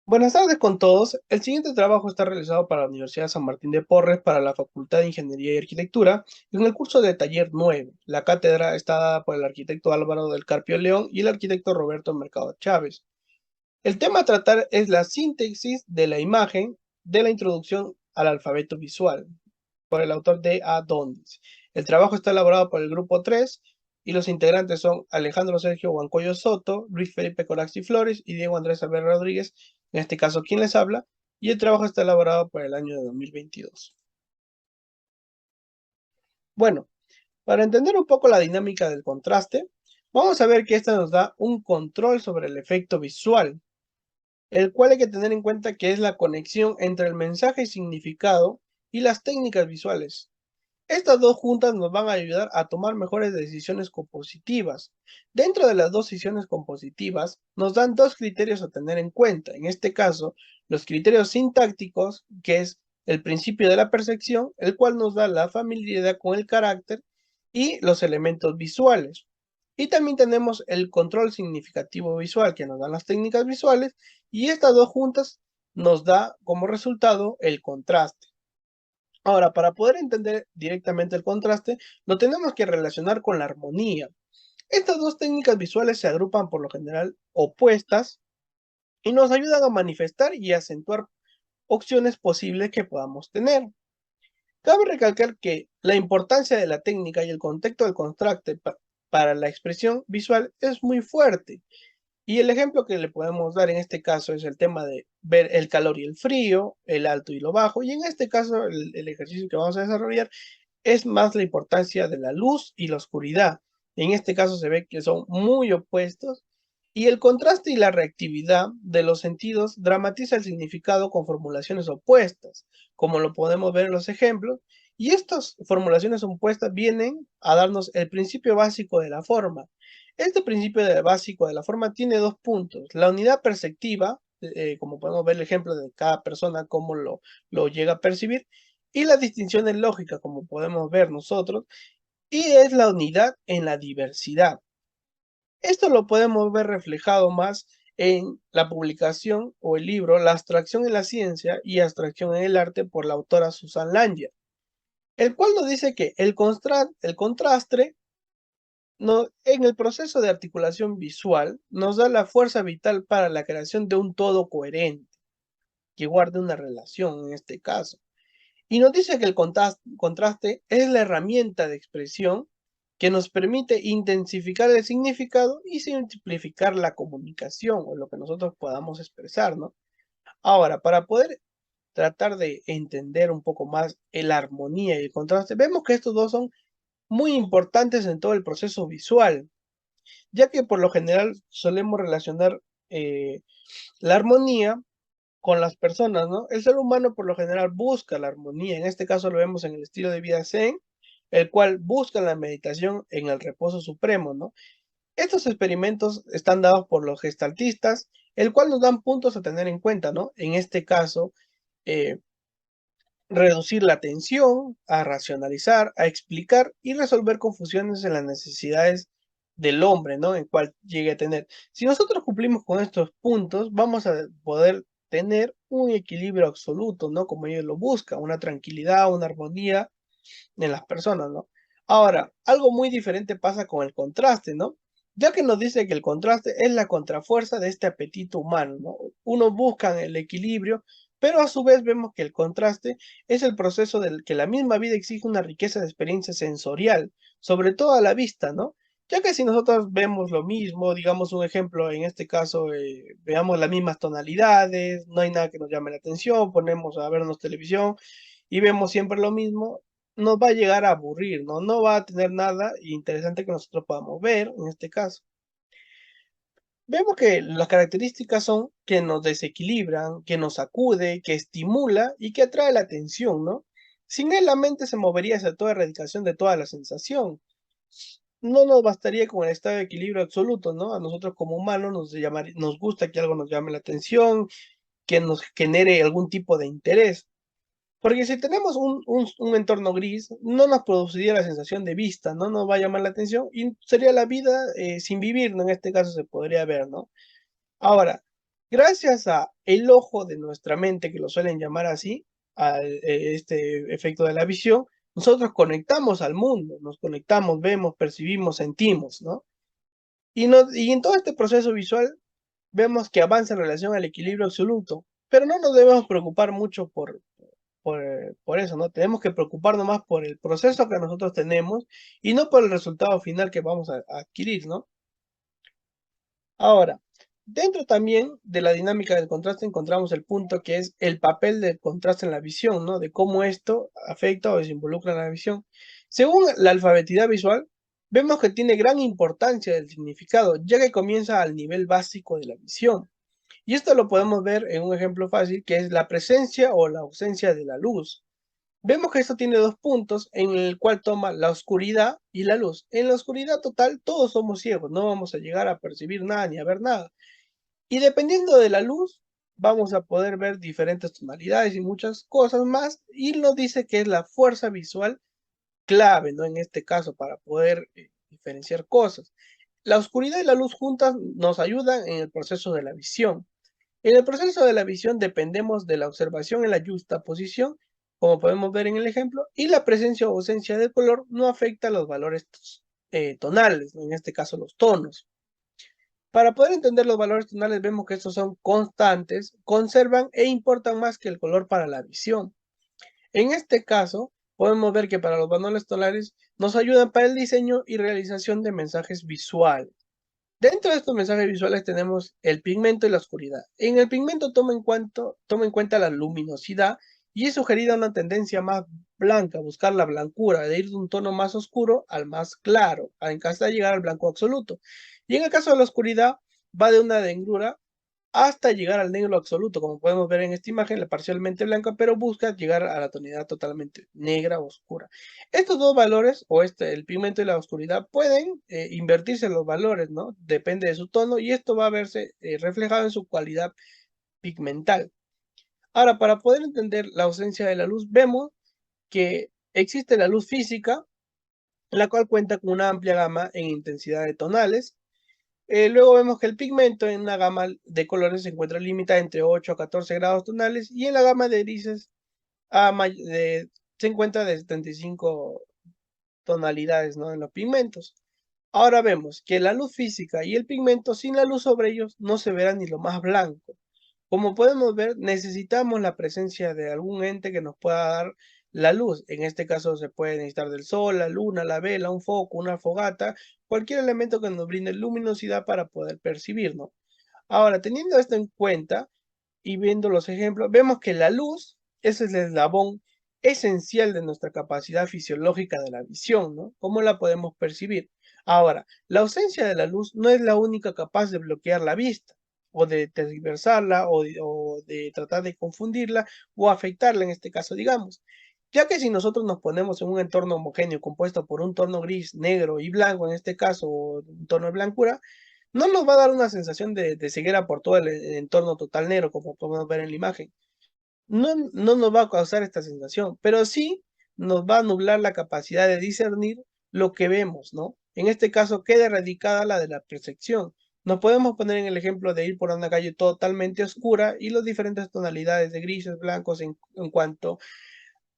Buenas tardes con todos. El siguiente trabajo está realizado para la Universidad San Martín de Porres para la Facultad de Ingeniería y Arquitectura en el curso de Taller 9. La cátedra está dada por el arquitecto Álvaro del Carpio León y el arquitecto Roberto Mercado Chávez. El tema a tratar es la síntesis de la imagen de la introducción al alfabeto visual por el autor D. A. Dondis. El trabajo está elaborado por el grupo 3 y los integrantes son Alejandro Sergio Huancoyo Soto, Luis Felipe Coraxi Flores y Diego Andrés Albert Rodríguez, en este caso quien les habla, y el trabajo está elaborado por el año de 2022. Bueno, para entender un poco la dinámica del contraste, vamos a ver que esta nos da un control sobre el efecto visual, el cual hay que tener en cuenta que es la conexión entre el mensaje y significado y las técnicas visuales. Estas dos juntas nos van a ayudar a tomar mejores decisiones compositivas. Dentro de las dos decisiones compositivas, nos dan dos criterios a tener en cuenta. En este caso, los criterios sintácticos, que es el principio de la percepción, el cual nos da la familiaridad con el carácter y los elementos visuales. Y también tenemos el control significativo visual, que nos dan las técnicas visuales, y estas dos juntas nos da como resultado el contraste. Ahora, para poder entender directamente el contraste, lo tenemos que relacionar con la armonía. Estas dos técnicas visuales se agrupan por lo general opuestas y nos ayudan a manifestar y acentuar opciones posibles que podamos tener. Cabe recalcar que la importancia de la técnica y el contexto del contraste para la expresión visual es muy fuerte. Y el ejemplo que le podemos dar en este caso es el tema de ver el calor y el frío, el alto y lo bajo, y en este caso el ejercicio que vamos a desarrollar es más la importancia de la luz y la oscuridad. En este caso se ve que son muy opuestos y el contraste y la reactividad de los sentidos dramatiza el significado con formulaciones opuestas, como lo podemos ver en los ejemplos, y estas formulaciones opuestas vienen a darnos el principio básico de la forma. Este principio básico de la forma tiene dos puntos, la unidad perceptiva, como podemos ver el ejemplo de cada persona, cómo lo llega a percibir, y las distinciones lógicas, como podemos ver nosotros, y es la unidad en la diversidad. Esto lo podemos ver reflejado más en la publicación o el libro La abstracción en la ciencia y abstracción en el arte por la autora Susan Langer, el cual nos dice que el contraste en el proceso de articulación visual nos da la fuerza vital para la creación de un todo coherente, que guarde una relación en este caso. Y nos dice que el contraste es la herramienta de expresión que nos permite intensificar el significado y simplificar la comunicación o lo que nosotros podamos expresar, ¿no? Ahora, para poder tratar de entender un poco más la armonía y el contraste, vemos que estos dos son muy importantes en todo el proceso visual, ya que por lo general solemos relacionar la armonía con las personas, ¿no? El ser humano por lo general busca la armonía, en este caso lo vemos en el estilo de vida Zen, el cual busca la meditación en el reposo supremo, ¿no? Estos experimentos están dados por los gestaltistas, el cual nos dan puntos a tener en cuenta, ¿no? En este caso, eh, reducir la tensión, a racionalizar, a explicar y resolver confusiones en las necesidades del hombre, ¿no? En cual llegue a tener. Si nosotros cumplimos con estos puntos, vamos a poder tener un equilibrio absoluto, ¿no? Como ellos lo buscan, una tranquilidad, una armonía en las personas, ¿no? Ahora, algo muy diferente pasa con el contraste, ¿no? Ya que nos dice que el contraste es la contrafuerza de este apetito humano, ¿no? Unos buscan el equilibrio, pero a su vez vemos que el contraste es el proceso del que la misma vida exige una riqueza de experiencia sensorial, sobre todo a la vista, ¿no? Ya que si nosotros vemos lo mismo, digamos un ejemplo, en este caso, veamos las mismas tonalidades, no hay nada que nos llame la atención, ponemos a vernos televisión y vemos siempre lo mismo, nos va a llegar a aburrir, ¿no? No va a tener nada interesante que nosotros podamos ver en este caso. Vemos que las características son que nos desequilibran, que nos sacude, que estimula y que atrae la atención, ¿no? Sin él la mente se movería hacia toda erradicación de toda la sensación. No nos bastaría con el estado de equilibrio absoluto, ¿no? A nosotros como humanos nos gusta que algo nos llame la atención, que nos genere algún tipo de interés. Porque si tenemos un entorno gris, no nos produciría la sensación de vista, no nos va a llamar la atención y sería la vida sin vivir, ¿no? En este caso se podría ver, ¿no? Ahora, gracias a el ojo de nuestra mente, que lo suelen llamar así, este efecto de la visión, nosotros conectamos al mundo, nos conectamos, vemos, percibimos, sentimos, ¿no? Y en todo este proceso visual vemos que avanza en relación al equilibrio absoluto, pero no nos debemos preocupar mucho por eso, ¿no? Tenemos que preocuparnos más por el proceso que nosotros tenemos y no por el resultado final que vamos a adquirir, ¿no? Ahora, dentro también de la dinámica del contraste encontramos el punto que es el papel del contraste en la visión, ¿no? De cómo esto afecta o se involucra en la visión. Según la alfabetidad visual, vemos que tiene gran importancia el significado, ya que comienza al nivel básico de la visión. Y esto lo podemos ver en un ejemplo fácil, que es la presencia o la ausencia de la luz. Vemos que esto tiene dos puntos en el cual toma la oscuridad y la luz. En la oscuridad total todos somos ciegos, no vamos a llegar a percibir nada ni a ver nada. Y dependiendo de la luz, vamos a poder ver diferentes tonalidades y muchas cosas más. Y nos dice que es la fuerza visual clave, ¿no? En este caso, para poder diferenciar cosas. La oscuridad y la luz juntas nos ayudan en el proceso de la visión. En el proceso de la visión dependemos de la observación en la yuxtaposición, como podemos ver en el ejemplo, y la presencia o ausencia del color no afecta a los valores tonales, ¿no? En este caso los tonos. Para poder entender los valores tonales vemos que estos son constantes, conservan e importan más que el color para la visión. En este caso, podemos ver que para los valores tonales nos ayudan para el diseño y realización de mensajes visuales. Dentro de estos mensajes visuales tenemos el pigmento y la oscuridad. En el pigmento toma en cuenta la luminosidad y es sugerida una tendencia más blanca, buscar la blancura, de ir de un tono más oscuro al más claro, en caso de llegar al blanco absoluto. Y en el caso de la oscuridad, va de una dengrura hasta llegar al negro absoluto, como podemos ver en esta imagen, la parcialmente blanca, pero busca llegar a la tonalidad totalmente negra o oscura. Estos dos valores, o el pigmento y la oscuridad, pueden invertirse los valores, ¿no? Depende de su tono y esto va a verse reflejado en su cualidad pigmental. Ahora, para poder entender la ausencia de la luz, vemos que existe la luz física, la cual cuenta con una amplia gama en intensidad de tonales. Luego vemos que el pigmento en una gama de colores se encuentra limitada entre 8 a 14 grados tonales y en la gama de grises se encuentra de 75 tonalidades, ¿no? En los pigmentos. Ahora vemos que la luz física y el pigmento sin la luz sobre ellos no se verá ni lo más blanco. Como podemos ver, necesitamos la presencia de algún ente que nos pueda dar la luz. En este caso se puede necesitar del sol, la luna, la vela, un foco, una fogata, cualquier elemento que nos brinde luminosidad para poder percibir, ¿no? Ahora, teniendo esto en cuenta y viendo los ejemplos, vemos que la luz es el eslabón esencial de nuestra capacidad fisiológica de la visión, ¿no? ¿Cómo la podemos percibir? Ahora, la ausencia de la luz no es la única capaz de bloquear la vista, o de tergiversarla, o de tratar de confundirla, o afectarla en este caso, digamos. Ya que si nosotros nos ponemos en un entorno homogéneo compuesto por un tono gris, negro y blanco, en este caso, o un tono de blancura, no nos va a dar una sensación de ceguera por todo el entorno total negro, como podemos ver en la imagen. No nos va a causar esta sensación, pero sí nos va a nublar la capacidad de discernir lo que vemos, ¿no? En este caso queda erradicada la de la percepción. Nos podemos poner en el ejemplo de ir por una calle totalmente oscura y las diferentes tonalidades de grises, blancos en cuanto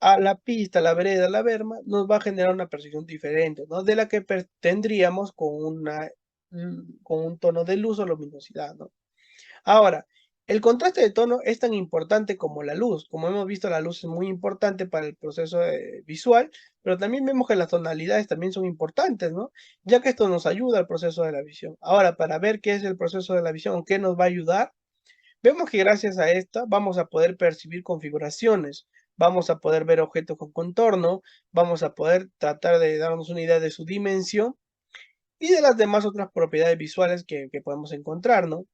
a la pista, la vereda, la berma, nos va a generar una percepción diferente, ¿no? De la que tendríamos con un tono de luz o luminosidad, ¿no? Ahora, el contraste de tono es tan importante como la luz. Como hemos visto, la luz es muy importante para el proceso visual, pero también vemos que las tonalidades también son importantes, ¿no? Ya que esto nos ayuda al proceso de la visión. Ahora, para ver qué es el proceso de la visión, qué nos va a ayudar, vemos que gracias a esta vamos a poder percibir configuraciones, vamos a poder ver objetos con contorno, vamos a poder tratar de darnos una idea de su dimensión y de las demás otras propiedades visuales que podemos encontrar, ¿no?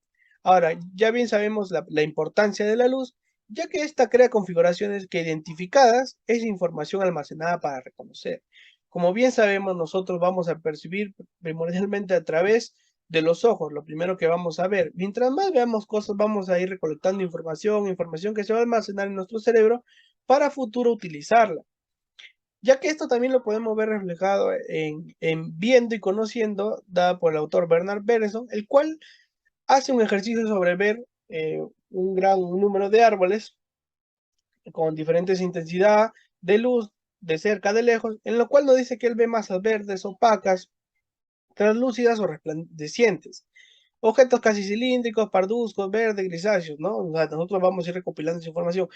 Ahora, ya bien sabemos la importancia de la luz, ya que esta crea configuraciones que identificadas es información almacenada para reconocer. Como bien sabemos, nosotros vamos a percibir primordialmente a través de los ojos, lo primero que vamos a ver. Mientras más veamos cosas, vamos a ir recolectando información que se va a almacenar en nuestro cerebro para futuro utilizarla, ya que esto también lo podemos ver reflejado en Viendo y Conociendo, dada por el autor Bernard Berenson, el cual hace un ejercicio sobre ver un gran número de árboles con diferentes intensidad de luz, de cerca, de lejos, en lo cual nos dice que él ve masas verdes, opacas, translúcidas o resplandecientes. Objetos casi cilíndricos, parduzcos, verdes, grisáceos, ¿no? O sea, nosotros vamos a ir recopilando esa información.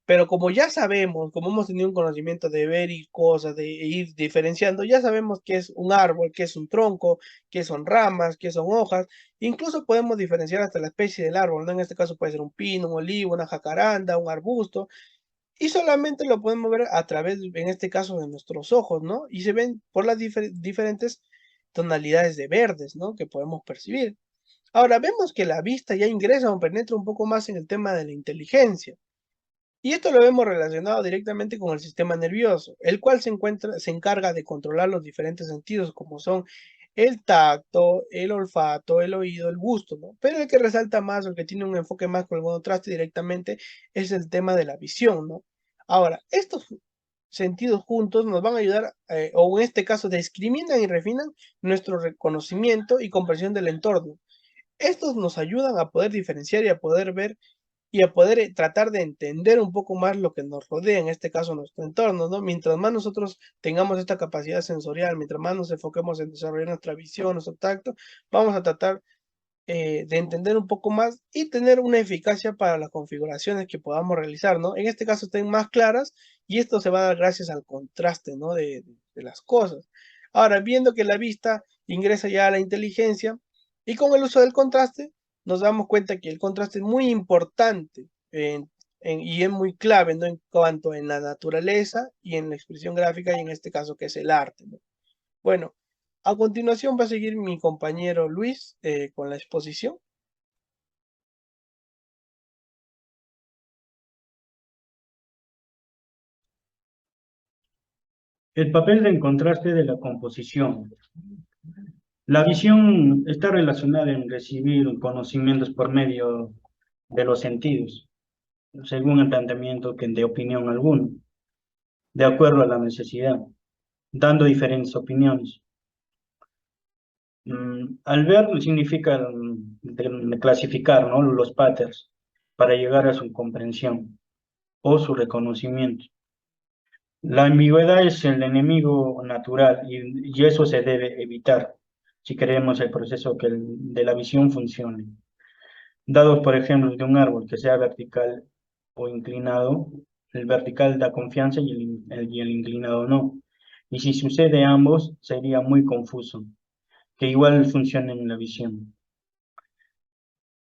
Pero como ya sabemos, como hemos tenido un conocimiento de ver y cosas, de ir diferenciando, ya sabemos qué es un árbol, qué es un tronco, qué son ramas, qué son hojas. Incluso podemos diferenciar hasta la especie del árbol, ¿no? En este caso puede ser un pino, un olivo, una jacaranda, un arbusto. Y solamente lo podemos ver a través, en este caso, de nuestros ojos, ¿no? Y se ven por las diferentes tonalidades de verdes, ¿no? Que podemos percibir. Ahora, vemos que la vista ya ingresa o penetra un poco más en el tema de la inteligencia. Y esto lo vemos relacionado directamente con el sistema nervioso, el cual se encarga de controlar los diferentes sentidos, como son el tacto, el olfato, el oído, el gusto, ¿no? Pero el que resalta más, o el que tiene un enfoque más con el contraste directamente, es el tema de la visión, ¿no? Ahora, estos sentidos juntos nos van a ayudar, o en este caso, discriminan y refinan nuestro reconocimiento y comprensión del entorno. Estos nos ayudan a poder diferenciar y a poder ver y a poder tratar de entender un poco más lo que nos rodea, en este caso nuestro entorno, ¿no? Mientras más nosotros tengamos esta capacidad sensorial, mientras más nos enfoquemos en desarrollar nuestra visión, nuestro tacto, vamos a tratar de entender un poco más y tener una eficacia para las configuraciones que podamos realizar, ¿no? En este caso estén más claras y esto se va a dar gracias al contraste, ¿no? De las cosas. Ahora, viendo que la vista ingresa ya a la inteligencia y con el uso del contraste, nos damos cuenta que el contraste es muy importante y es muy clave, ¿no? En cuanto en la naturaleza y en la expresión gráfica y en este caso que es el arte, ¿no? Bueno, a continuación va a seguir mi compañero Luis con la exposición. El papel del contraste de la composición. La visión está relacionada en recibir conocimientos por medio de los sentidos, según el planteamiento que de opinión alguna, de acuerdo a la necesidad, dando diferentes opiniones. Al ver significa de clasificar, ¿no? Los patterns para llegar a su comprensión o su reconocimiento. La ambigüedad es el enemigo natural y eso se debe evitar si queremos el proceso de la visión funcione. Dados, por ejemplo, de un árbol que sea vertical o inclinado, el vertical da confianza y el inclinado no. Y si sucede ambos, sería muy confuso, que igual funciona en la visión.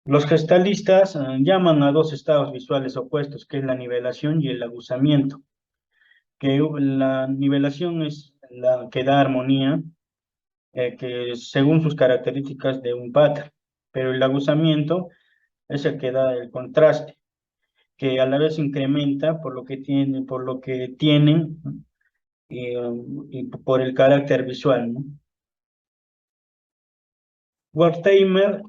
Los gestalistas llaman a dos estados visuales opuestos, que es la nivelación y el aguzamiento, que la nivelación es la que da armonía, que según sus características de un patrón, pero el aguzamiento es el que da el contraste, que a la vez incrementa por lo que tienen y por el carácter visual, ¿no? Wertheimer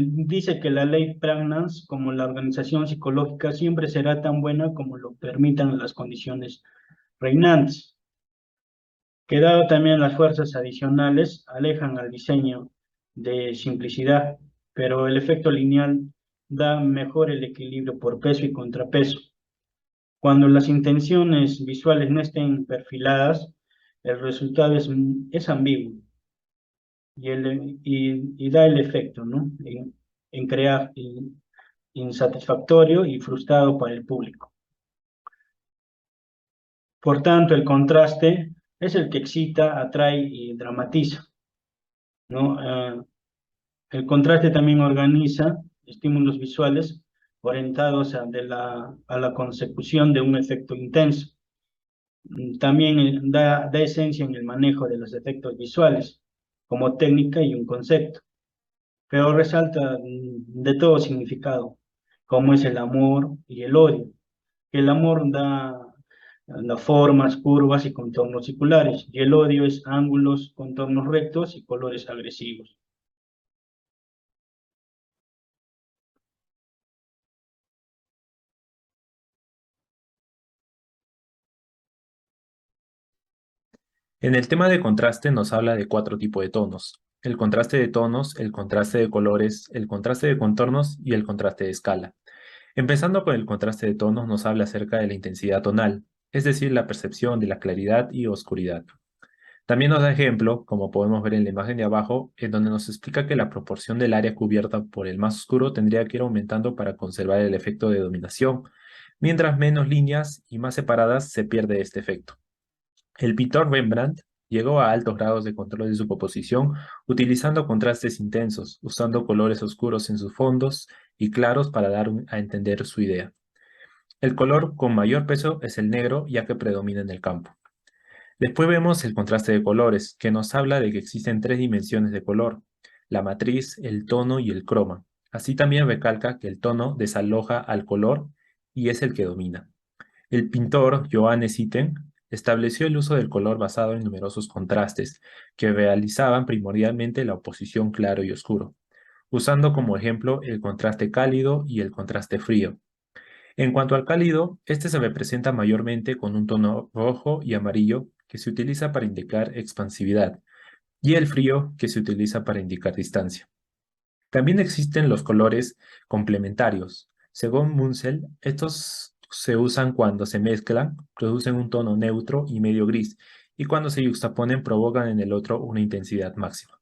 dice que la ley Pragnanz, como la organización psicológica, siempre será tan buena como lo permitan las condiciones reinantes, que dado también las fuerzas adicionales, alejan al diseño de simplicidad, pero el efecto lineal da mejor el equilibrio por peso y contrapeso. Cuando las intenciones visuales no estén perfiladas, el resultado es ambiguo y da el efecto, ¿no? En crear insatisfactorio y frustrado para el público. Por tanto, el contraste es el que excita, atrae y dramatiza, ¿no? El contraste también organiza estímulos visuales orientados a la consecución de un efecto intenso. También da esencia en el manejo de los efectos visuales como técnica y un concepto, pero resalta de todo significado, como es el amor y el odio. El amor da formas, curvas y contornos circulares, y el odio es ángulos, contornos rectos y colores agresivos. En el tema de contraste nos habla de cuatro tipos de tonos. el contraste de tonos, el contraste de colores, el contraste de contornos y el contraste de escala. Empezando con el contraste de tonos, nos habla acerca de la intensidad tonal, es decir, la percepción de la claridad y oscuridad. También nos da ejemplo, como podemos ver en la imagen de abajo, en donde nos explica que la proporción del área cubierta por el más oscuro tendría que ir aumentando para conservar el efecto de dominación. Mientras menos líneas y más separadas se pierde este efecto. El pintor Rembrandt llegó a altos grados de control de su composición utilizando contrastes intensos, usando colores oscuros en sus fondos y claros para dar a entender su idea. El color con mayor peso es el negro, ya que predomina en el campo. Después vemos el contraste de colores, que nos habla de que existen tres dimensiones de color: la matriz, el tono y el croma. Así también recalca que el tono desaloja al color y es el que domina. El pintor Johannes Itten estableció el uso del color basado en numerosos contrastes, que realizaban primordialmente la oposición claro y oscuro, usando como ejemplo el contraste cálido y el contraste frío. En cuanto al cálido, este se representa mayormente con un tono rojo y amarillo que se utiliza para indicar expansividad, y el frío que se utiliza para indicar distancia. También existen los colores complementarios. Según Munsell, estos se usan cuando se mezclan, producen un tono neutro y medio gris, y cuando se yuxtaponen provocan en el otro una intensidad máxima.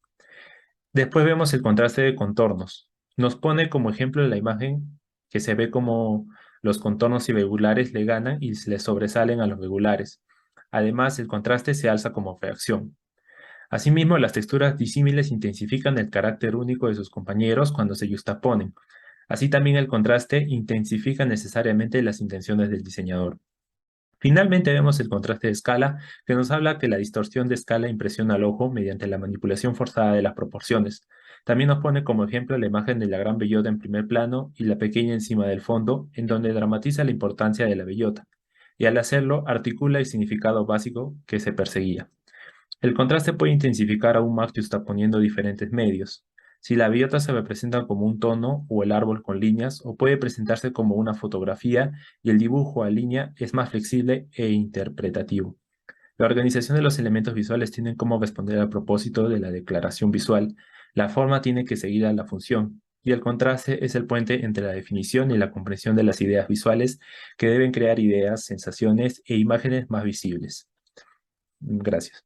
Después vemos el contraste de contornos. Nos pone como ejemplo la imagen que se ve como los contornos irregulares le ganan y se le sobresalen a los regulares. Además, el contraste se alza como reacción. Asimismo, las texturas disímiles intensifican el carácter único de sus compañeros cuando se yuxtaponen. Así también el contraste intensifica necesariamente las intenciones del diseñador. Finalmente vemos el contraste de escala, que nos habla que la distorsión de escala impresiona al ojo mediante la manipulación forzada de las proporciones. También nos pone como ejemplo la imagen de la gran bellota en primer plano y la pequeña encima del fondo, en donde dramatiza la importancia de la bellota, y al hacerlo articula el significado básico que se perseguía. El contraste puede intensificar aún más juxtaponiendo diferentes medios. Si la bellota se representa como un tono o el árbol con líneas, o puede presentarse como una fotografía y el dibujo a línea es más flexible e interpretativo. La organización de los elementos visuales tiene como responder al propósito de la declaración visual. La forma tiene que seguir a la función, y el contraste es el puente entre la definición y la comprensión de las ideas visuales que deben crear ideas, sensaciones e imágenes más visibles. Gracias.